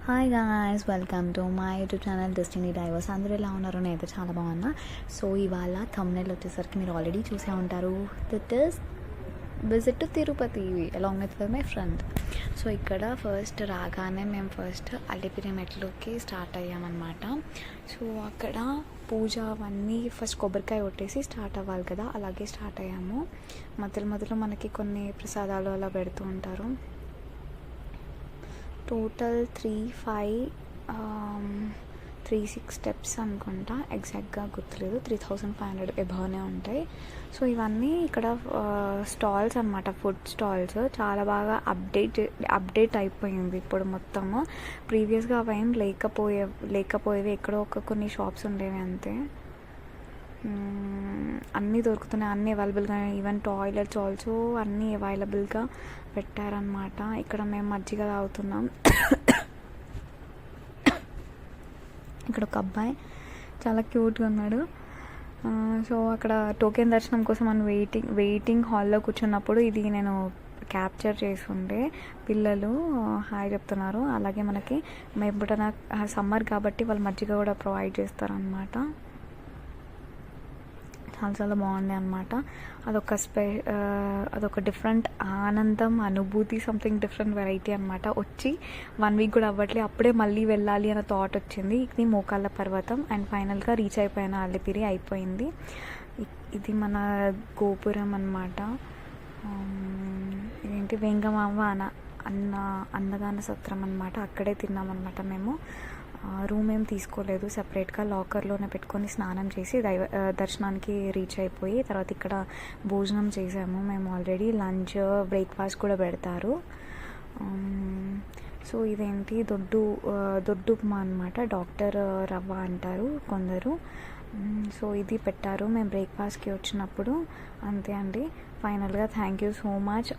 Hi guys, welcome to my YouTube channel destiny divorce. అందరూ ఎలా ఉన్నారు? నేనైతే చాలా బాగున్నా. సో ఇవాళ థంబ్నెయిల్ వచ్చేసరికి మీరు ఆల్రెడీ చూసే ఉంటారు. That is visit to Tirupati along with my friend. So ఇక్కడ ఫస్ట్ రాగానే మేము ఫస్ట్ అలిపిరి మెట్లుకి స్టార్ట్ అయ్యామన్నమాట. సో అక్కడ పూజ అవన్నీ ఫస్ట్ కొబ్బరికాయ కొట్టేసి స్టార్ట్ అవ్వాలి కదా, అలాగే స్టార్ట్ అయ్యాము. మధ్యలో మనకి కొన్ని ప్రసాదాలు అలా పెడుతూ ఉంటారు. టోటల్ 3-6 స్టెప్స్ అనుకుంటా, ఎగ్జాక్ట్గా గుర్తులేదు. 3500 ఎబవ్నే ఉంటాయి. సో ఇవన్నీ ఇక్కడ స్టాల్స్ అనమాట, ఫుడ్ స్టాల్స్. చాలా బాగా అప్డేట్ అయిపోయింది ఇప్పుడు మొత్తము. ప్రీవియస్గా అవేం లేకపోయేవి, ఎక్కడో కొన్ని షాప్స్ ఉండేవి అంతే. అన్నీ దొరుకుతున్నాయి, అన్నీ అవైలబుల్గా. ఈవెన్ టాయిలెట్స్ ఆల్సో అన్నీ అవైలబుల్గా పెట్టారనమాట. ఇక్కడ మేము మజ్జిగ తాగుతున్నాం. ఇక్కడ ఒక అబ్బాయి చాలా క్యూట్గా ఉన్నాడు. సో అక్కడ టోకెన్ దర్శనం కోసం మనం వెయిటింగ్ హాల్లో కూర్చున్నప్పుడు ఇది నేను క్యాప్చర్ చేసి ఉండే. పిల్లలు హాయ్ చెప్తున్నారు. అలాగే మనకి ఎప్పుడైనా సమ్మర్ కాబట్టి వాళ్ళు మజ్జిగ కూడా ప్రొవైడ్ చేస్తారనమాట. చాలా బాగుంది అనమాట. అదొక డిఫరెంట్ ఆనందం, అనుభూతి, సంథింగ్ డిఫరెంట్ వెరైటీ అనమాట. వచ్చి 1 వీక్ కూడా అవ్వట్లేదు, అప్పుడే మళ్ళీ వెళ్ళాలి అన్న థాట్ వచ్చింది. ఇది మోకాళ్ళ పర్వతం అండ్ ఫైనల్గా రీచ్ అయిపోయిన అలిపిరి అయిపోయింది. ఇది మన గోపురం అనమాట. ఇదేంటి వెంగమావ అన్నదాన సత్రం అనమాట. అక్కడే తిన్నామన్నమాట మేము. రూమ్ ఏం తీసుకోలేదు, సెపరేట్గా లాకర్లోనే పెట్టుకొని స్నానం చేసి దర్శనానికి రీచ్ అయిపోయి తర్వాత ఇక్కడ భోజనం చేసాము మేము. ఆల్రెడీ లంచ్ బ్రేక్ఫాస్ట్ కూడా పెడతారు. సో ఇదేంటి దొడ్డు ఉప్మా అనమాట, డాక్టర్ రవ్వ అంటారు కొందరు. సో ఇది పెట్టారు మేము బ్రేక్ఫాస్ట్కి వచ్చినప్పుడు. అంతే అండి. ఫైనల్గా థ్యాంక్ యూ సో మచ్.